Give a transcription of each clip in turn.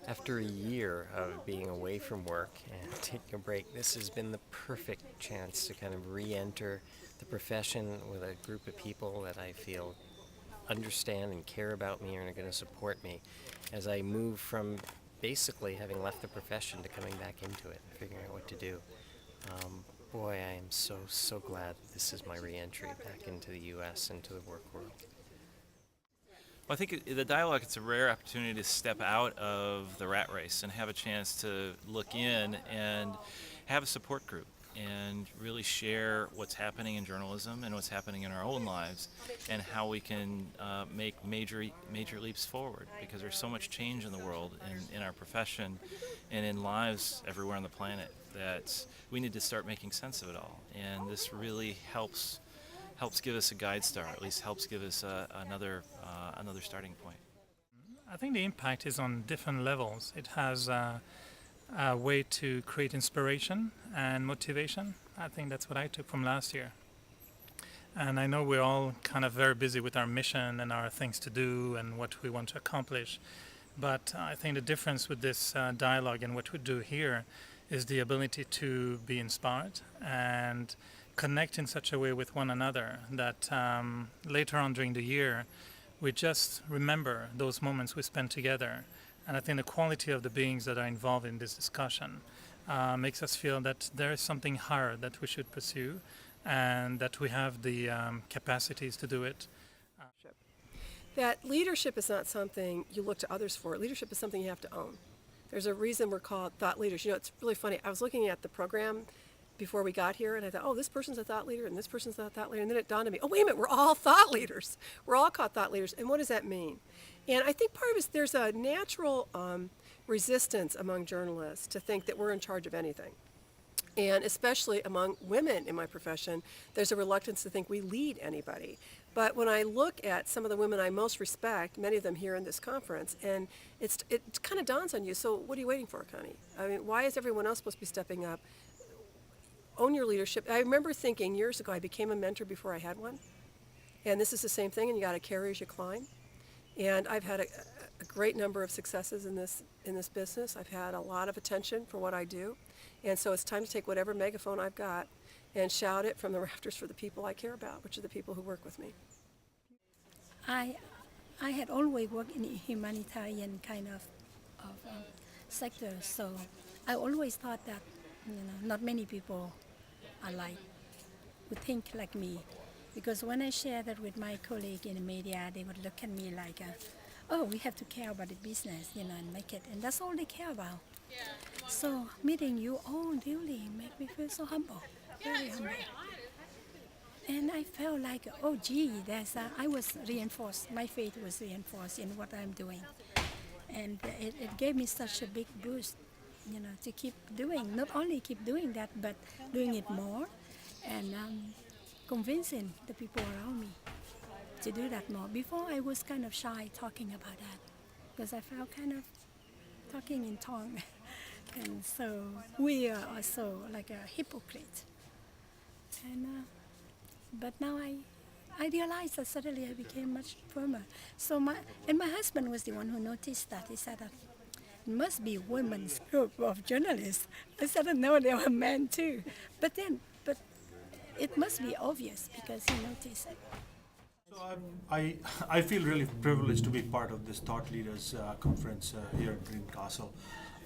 After a year of being away from work and taking a break, this has been the perfect chance to kind of re enter the profession with a group of people that I feel understand and care about me and are going to support me as I move from basically having left the profession to coming back into it and figuring out what to do. Boy, I am so glad this is my re entry back into the US, into the work world. Well, I think the dialogue, it's a rare opportunity to step out of the rat race and have a chance to look in and have a support group and really share what's happening in journalism and what's happening in our own lives and how we can make major leaps forward, because there's so much change in the world in our profession and in lives everywhere on the planet that we need to start making sense of it all. And this really helps give us a guide star, at least helps give us another starting point. I think the impact is on different levels. It has a way to create inspiration and motivation. I think that's what I took from last year. And I know we're all kind of very busy with our mission and our things to do and what we want to accomplish. But I think the difference with this dialogue and what we do here is the ability to be inspired and connect in such a way with one another that later on during the year we just remember those moments we spent together. And I think the quality of the beings that are involved in this discussion makes us feel that there is something higher that we should pursue and that we have the capacities to do it. That leadership is not something you look to others for. Leadership is something you have to own. There's a reason we're called thought leaders. You know, it's really funny. I was looking at the program before we got here, and I thought, oh, this person's a thought leader, and this person's a thought leader. And then it dawned on me, oh, wait a minute, we're all thought leaders. We're all called thought leaders. And what does that mean? And I think part of it is there's a natural resistance among journalists to think that we're in charge of anything. And especially among women in my profession, there's a reluctance to think we lead anybody. But when I look at some of the women I most respect, many of them here in this conference, and it kind of dawns on you, so what are you waiting for, Connie? I mean, why is everyone else supposed to be stepping up? Own your leadership. I remember thinking years ago, I became a mentor before I had one. And this is the same thing, and you got to carry as you climb. And I've had a great number of successes in this business. I've had a lot of attention for what I do. And so it's time to take whatever megaphone I've got and shout it from the rafters for the people I care about, which are the people who work with me. I I had always worked in a humanitarian kind of sector, so I always thought that not many people are like would think like me, because when I share that with my colleague in the media, they would look at me like, oh, we have to care about the business, and make it, and that's all they care about. So meeting you all really make me feel so humble, very humble. And I felt like, oh gee, I was reinforced, my faith was reinforced in what I'm doing. And it gave me such a big boost, to keep doing, not only keep doing that, but doing it more and convincing the people around me to do that more. Before I was kind of shy talking about that because I felt kind of talking in tongue. And so we are also like a hypocrite. And but now I realized that suddenly I became much firmer. So my husband was the one who noticed that. He said that it must be a women's group of journalists. I said, no, there were men too. But it must be obvious because he noticed it. So I feel really privileged to be part of this Thought Leaders conference here in Greencastle,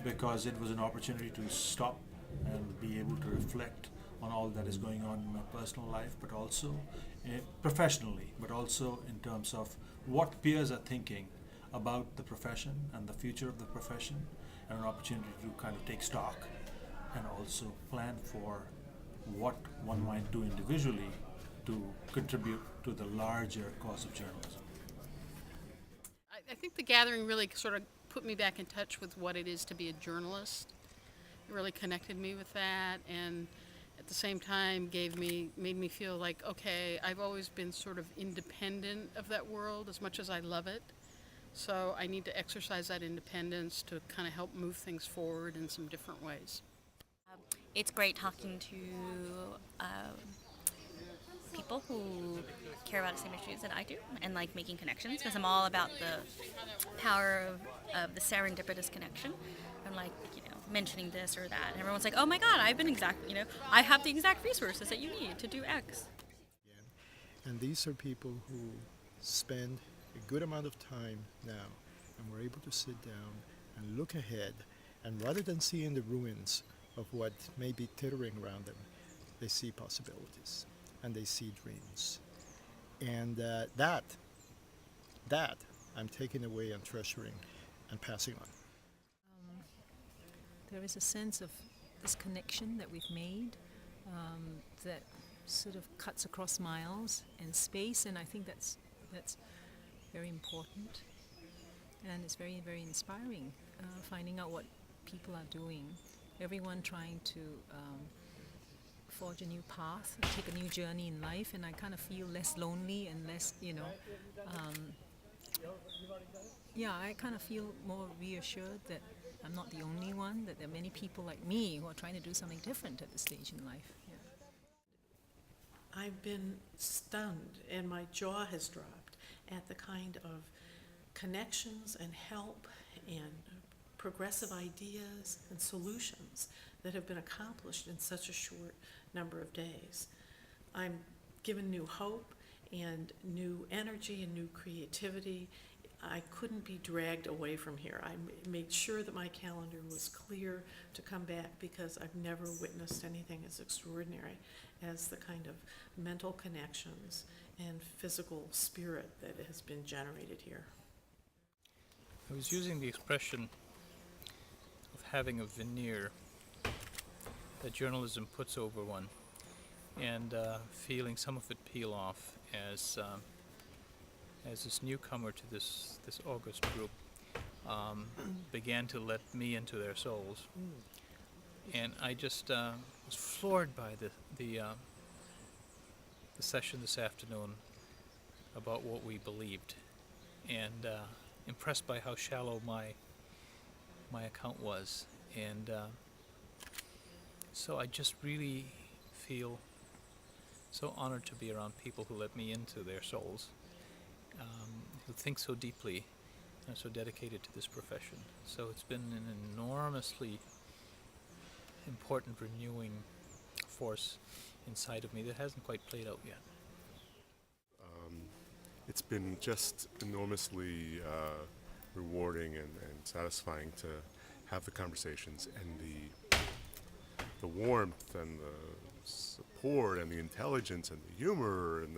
because it was an opportunity to stop and be able to reflect on all that is going on in my personal life, but also professionally, but also in terms of what peers are thinking about the profession and the future of the profession, and an opportunity to kind of take stock and also plan for what one might do individually to contribute to the larger cause of journalism. I think the gathering really sort of put me back in touch with what it is to be a journalist. It really connected me with that, and at the same time made me feel like, okay, I've always been sort of independent of that world as much as I love it. So I need to exercise that independence to kind of help move things forward in some different ways. It's great talking to people who care about the same issues that I do and like making connections, because I'm all about the power of the serendipitous connection. I'm like, mentioning this or that, and everyone's like, oh my god, I have the exact resources that you need to do X. And these are people who spend a good amount of time now, and we're able to sit down and look ahead, and rather than seeing the ruins of what may be teetering around them, they see possibilities and they see dreams. And that I'm taking away and treasuring and passing on. There is a sense of this connection that we've made that sort of cuts across miles and space, and I think that's very important, and it's very, very inspiring, finding out what people are doing, everyone trying to forge a new path, take a new journey in life, and I kind of feel less lonely and less, I kind of feel more reassured that I'm not the only one, that there are many people like me who are trying to do something different at this stage in life. Yeah. I've been stunned and my jaw has dropped at the kind of connections and help and progressive ideas and solutions that have been accomplished in such a short number of days. I'm given new hope and new energy and new creativity. I couldn't be dragged away from here. I made sure that my calendar was clear to come back because I've never witnessed anything as extraordinary as the kind of mental connections and physical spirit that has been generated here. I was using the expression of having a veneer that journalism puts over one, and feeling some of it peel off as this newcomer to this August group began to let me into their souls. And I just was floored by the session this afternoon about what we believed, and impressed by how shallow my account was. And so I just really feel so honored to be around people who let me into their souls, who think so deeply and are so dedicated to this profession. So it's been an enormously important renewing force inside of me that hasn't quite played out yet. It's been just enormously rewarding and satisfying to have the conversations, and the warmth and the support and the intelligence and the humor and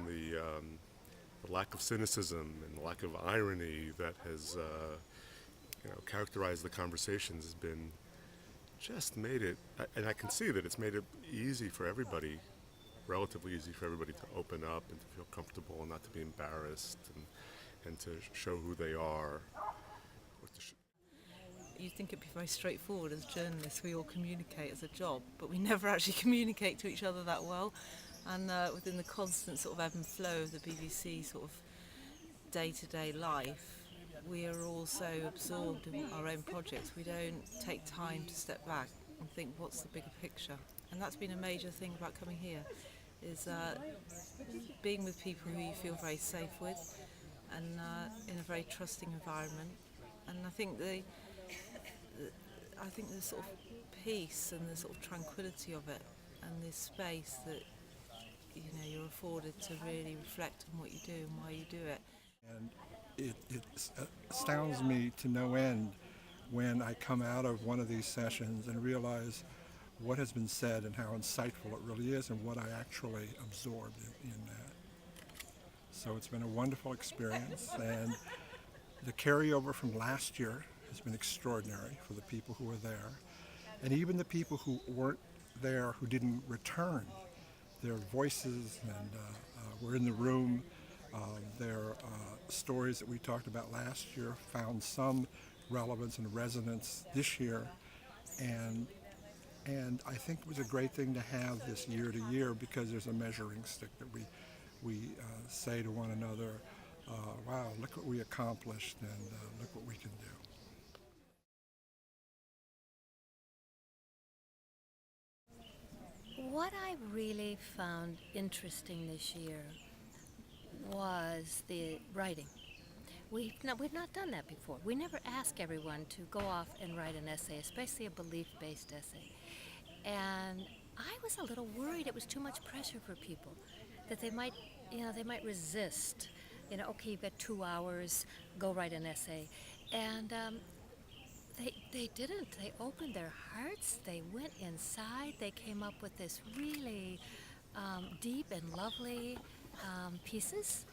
the lack of cynicism and the lack of irony that has characterized the conversations has been just made it, and I can see that it's made it easy for everybody, relatively easy for everybody to open up and to feel comfortable and not to be embarrassed and to show who they are. You think it'd be very straightforward as journalists, we all communicate as a job, but we never actually communicate to each other that well. And within the constant sort of ebb and flow of the BBC sort of day-to-day life, we are all so absorbed in our own projects, we don't take time to step back and think, what's the bigger picture? And that's been a major thing about coming here, is being with people who you feel very safe with and in a very trusting environment. And I think the sort of peace and the sort of tranquility of it and this space that you're afforded to really reflect on what you do and why you do it. And it astounds me to no end when I come out of one of these sessions and realize what has been said and how insightful it really is and what I actually absorbed in that. So it's been a wonderful experience, and the carryover from last year has been extraordinary for the people who were there, and even the people who weren't there, who didn't return. Their voices and were in the room. Their stories that we talked about last year found some relevance and resonance this year, and I think it was a great thing to have this year to year, because there's a measuring stick that we say to one another, wow, look what we accomplished, and look what we can do. What I really found interesting this year was the writing. We've not done that before. We never ask everyone to go off and write an essay, especially a belief-based essay. And I was a little worried it was too much pressure for people, that they might resist. Okay, you've got 2 hours, go write an essay. And they didn't. They opened their hearts. They went inside. They came up with this really deep and lovely pieces.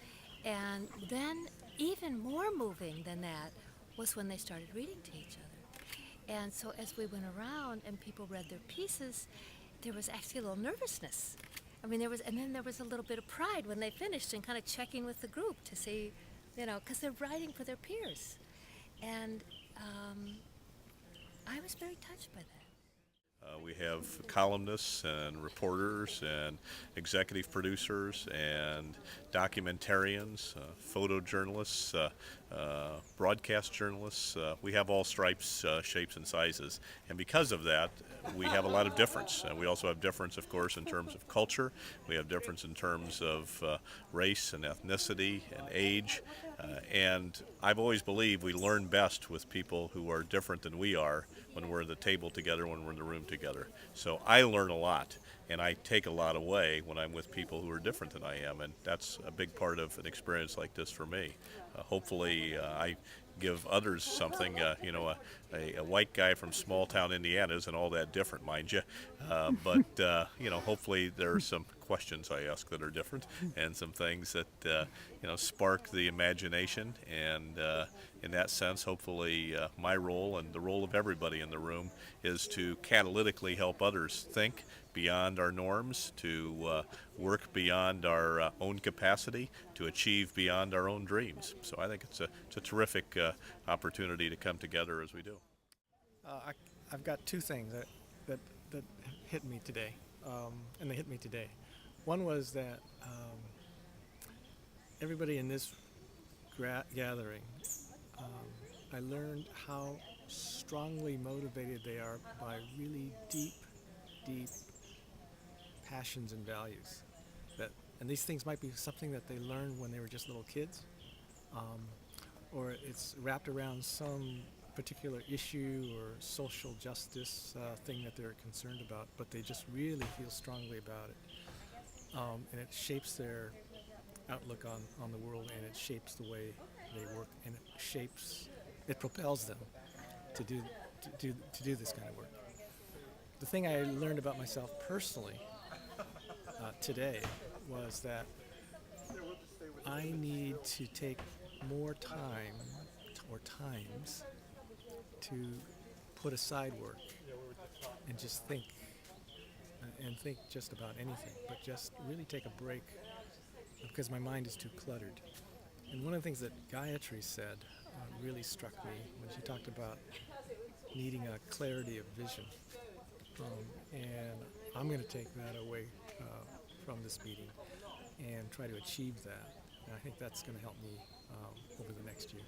And then even more moving than that was when they started reading to each other. And so as we went around and people read their pieces, there was actually a little nervousness. And then there was a little bit of pride when they finished and kind of checking with the group to see, because they're writing for their peers. And I was very touched by that. We have columnists and reporters and executive producers and documentarians, photojournalists, broadcast journalists. We have all stripes, shapes, and sizes. And because of that, we have a lot of difference. We also have difference, of course, in terms of culture. We have difference in terms of race and ethnicity and age. And I've always believed we learn best with people who are different than we are when we're at the table together, when we're in the room together. So I learn a lot, and I take a lot away when I'm with people who are different than I am, and that's a big part of an experience like this for me. Hopefully I give others something. A white guy from small town Indiana isn't all that different, mind you, but hopefully there are some questions I ask that are different, and some things that spark the imagination. And in that sense, hopefully my role and the role of everybody in the room is to catalytically help others think beyond our norms, to work beyond our own capacity, to achieve beyond our own dreams. So I think it's a terrific opportunity to come together as we do. I've got two things that hit me today, and they hit me today. One was that everybody in this gathering, I learned how strongly motivated they are by really deep passions and values. And these things might be something that they learned when they were just little kids, or it's wrapped around some particular issue or social justice thing that they're concerned about, but they just really feel strongly about it. And it shapes their outlook on the world, and it shapes the way they work, and it propels them to do this kind of work. The thing I learned about myself personally today was that I need to take more time or times to put aside work and just think just about anything, but just really take a break because my mind is too cluttered. And one of the things that Gayatri said really struck me when she talked about needing a clarity of vision. And I'm going to take that away from this meeting and try to achieve that. And I think that's going to help me over the next year.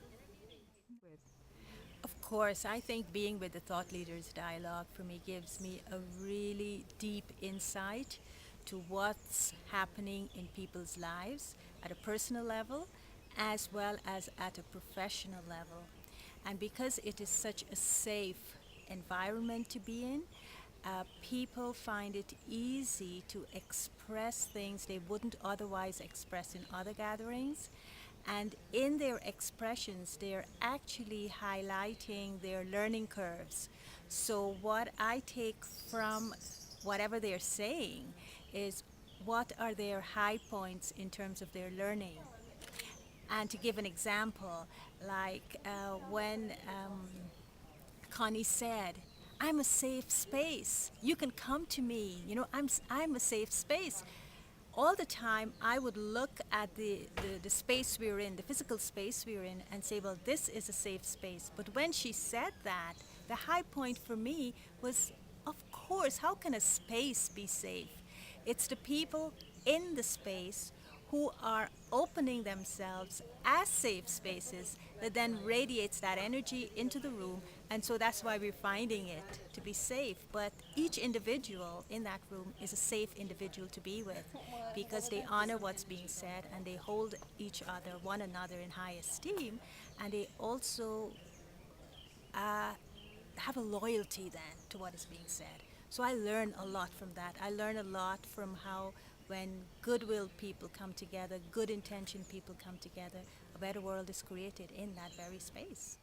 Of course, I think being with the Thought Leaders Dialogue for me gives me a really deep insight to what's happening in people's lives at a personal level as well as at a professional level. And because it is such a safe environment to be in, people find it easy to express things they wouldn't otherwise express in other gatherings. And in their expressions, they're actually highlighting their learning curves. So what I take from whatever they're saying is what are their high points in terms of their learning. And to give an example, like when Connie said, I'm a safe space. You can come to me. I'm a safe space. All the time, I would look at the space we're in, the physical space we're in, and say, well, this is a safe space. But when she said that, the high point for me was, of course, how can a space be safe? It's the people in the space who are opening themselves as safe spaces that then radiates that energy into the room, And so that's why we're finding it to be safe. But each individual in that room is a safe individual to be with because they honor what's being said and they hold each other, one another in high esteem, and they also have a loyalty then to what is being said. So I learn a lot from that. I learn a lot from how when goodwill people come together, good intention people come together, a better world is created in that very space.